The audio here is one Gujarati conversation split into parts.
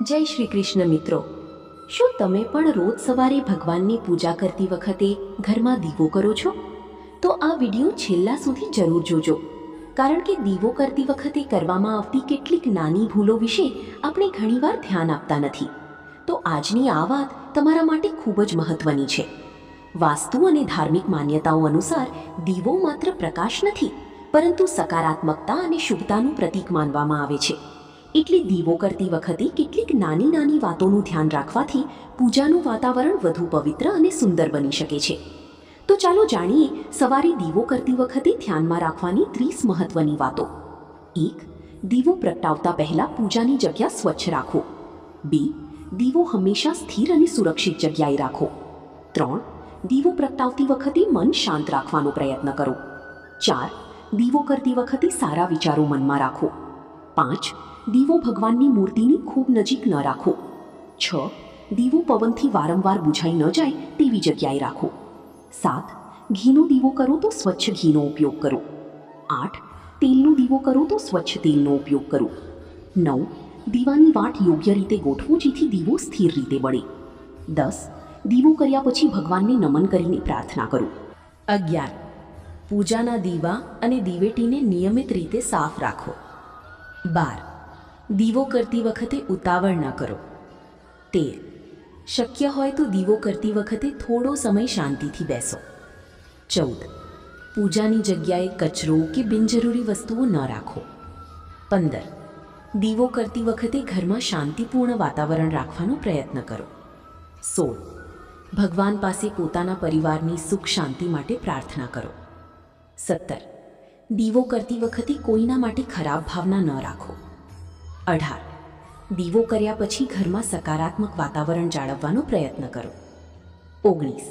જય શ્રી કૃષ્ણ મિત્રો, શું તમે પણ રોજ સવારે ભગવાનની પૂજા કરતી વખતે ઘરમાં દીવો કરો છો? તો આ વિડીયો છેલ્લા સુધી જરૂર જોજો, કારણ કે દીવો કરતી વખતે કરવામાં આવતી કેટલીક નાની ભૂલો વિશે આપણે ઘણીવાર ધ્યાન આપતા નથી. તો આજની આ વાત તમારા માટે ખૂબ જ મહત્વની છે. વાસ્તુ અને ધાર્મિક માન્યતાઓ અનુસાર દીવો માત્ર પ્રકાશ નથી, પરંતુ સકારાત્મકતા અને શુભતાનું પ્રતીક માનવામાં આવે છે. એટલે દીવો કરતી વખતે કેટલીક નાની નાની વાતોનું ધ્યાન રાખવાથી પૂજાનું વાતાવરણ વધુ પવિત્ર અને સુંદર બની શકે છે. તો ચાલો જાણીએ સવારે દીવો કરતી વખતે ધ્યાનમાં રાખવાની 30 મહત્વની વાતો. 1. દીવો પ્રગટાવતા પહેલા પૂજાની જગ્યા સ્વચ્છ રાખો. 2. દીવો હંમેશા સ્થિર અને સુરક્ષિત જગ્યાએ રાખો. 3. દીવો પ્રગટાવતી વખતે મન શાંત રાખવાનો પ્રયત્ન કરો. 4. દીવો કરતી વખતે સારા વિચારો મનમાં રાખો. 5. દીવો ભગવાનની મૂર્તિની ખૂબ નજીક ન રાખો. 6. દીવો પવનથી વારંવાર બુઝાઈ ન જાય તેવી જગ્યાએ રાખો. 7. ઘીનો દીવો કરો તો સ્વચ્છ ઘીનો ઉપયોગ કરો. 8. તેલનો દીવો કરો તો સ્વચ્છ તેલનો ઉપયોગ કરો. 9. દીવાની વાટ યોગ્ય રીતે ગોઠવો જેથી દીવો સ્થિર રીતે બળે. 10. દીવો કર્યા પછી ભગવાનને નમન કરીને પ્રાર્થના કરો. 11. પૂજાના દીવા અને દિવેટીને નિયમિત રીતે સાફ રાખો. 12. દીવો કરતી વખતે ઉતાવળ ન કરો. 13. શક્ય હોય તો દીવો કરતી વખતે થોડો સમય શાંતિથી બેસો. 14. પૂજાની જગ્યાએ કચરો કે બિનજરૂરી વસ્તુઓ ન રાખો. 15. દીવો કરતી વખતે ઘરમાં શાંતિપૂર્ણ વાતાવરણ રાખવાનો પ્રયત્ન કરો. 16. ભગવાન પાસે પોતાના પરિવારની સુખ શાંતિ માટે પ્રાર્થના કરો. 17. દીવો કરતી વખતે કોઈના માટે ખરાબ ભાવના ન રાખો. 18. દીવો કર્યા પછી ઘરમાં સકારાત્મક વાતાવરણ જાળવવાનો પ્રયત્ન કરો. 19.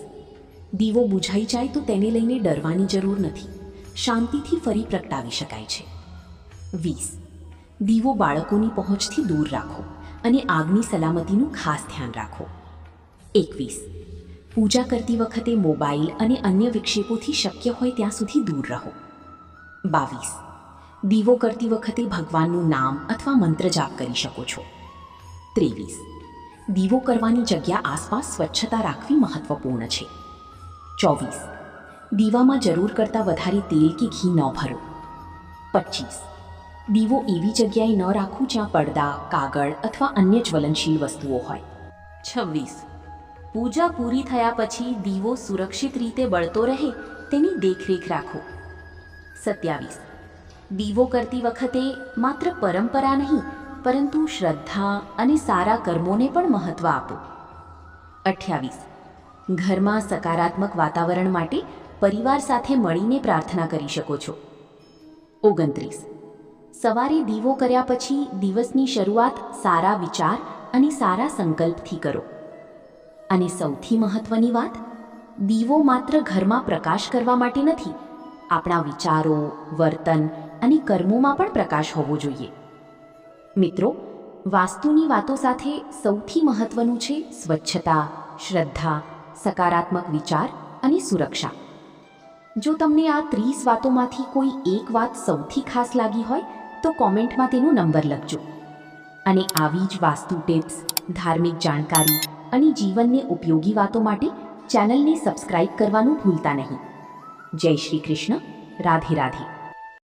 દીવો બુઝાઈ જાય તો તેને લઈને ડરવાની જરૂર નથી, શાંતિથી ફરી પ્રગટાવી શકાય છે. 20. દીવો બાળકોની પહોંચથી દૂર રાખો અને આગની સલામતીનું ખાસ ધ્યાન રાખો. 21. પૂજા કરતી વખતે મોબાઈલ અને અન્ય વિક્ષેપોથી શક્ય હોય ત્યાં સુધી દૂર રહો. 22. દીવો કરતી વખતે ભગવાનનું નામ અથવા મંત્ર જાપ કરી શકો છો. 23. દીવો કરવાની જગ્યા આસપાસ સ્વચ્છતા રાખવી મહત્વપૂર્ણ છે. 24. દીવામાં જરૂર કરતાં વધારે તેલ કે ઘી ન ભરો. 25. દીવો એવી જગ્યાએ ન રાખવું જ્યાં પડદા, કાગળ અથવા અન્ય જ્વલનશીલ વસ્તુઓ હોય. 26. પૂજા પૂરી થયા પછી દીવો સુરક્ષિત રીતે બળતો રહે તેની દેખરેખ રાખો. 27. દીવો કરતી વખતે માત્ર પરંપરા નહીં, પરંતુ શ્રદ્ધા અને સારા કર્મોને પણ મહત્ત્વ આપો. 28. ઘરમાં સકારાત્મક વાતાવરણ માટે પરિવાર સાથે મળીને પ્રાર્થના કરી શકો છો. 29. સવારે દીવો કર્યા પછી દિવસની શરૂઆત સારા વિચાર અને સારા સંકલ્પથી કરો. અને સૌથી મહત્ત્વની વાત, દીવો માત્ર ઘરમાં પ્રકાશ કરવા માટે નથી, આપણા વિચારો, વર્તન અને કર્મોમાં પણ પ્રકાશ હોવો જોઈએ. મિત્રો, વાસ્તુની વાતો સાથે સૌથી મહત્વનું છે સ્વચ્છતા, શ્રદ્ધા, સકારાત્મક વિચાર અને સુરક્ષા. જો તમને આ 30 વાતોમાંથી કોઈ એક વાત સૌથી ખાસ લાગી હોય તો કોમેન્ટમાં તેનો નંબર લખજો. અને આવી જ વાસ્તુ ટિપ્સ, ધાર્મિક જાણકારી અને જીવનને ઉપયોગી વાતો માટે ચેનલને સબસ્ક્રાઇબ કરવાનું ભૂલતા નહીં. જય શ્રી કૃષ્ણ. રાધે રાધે.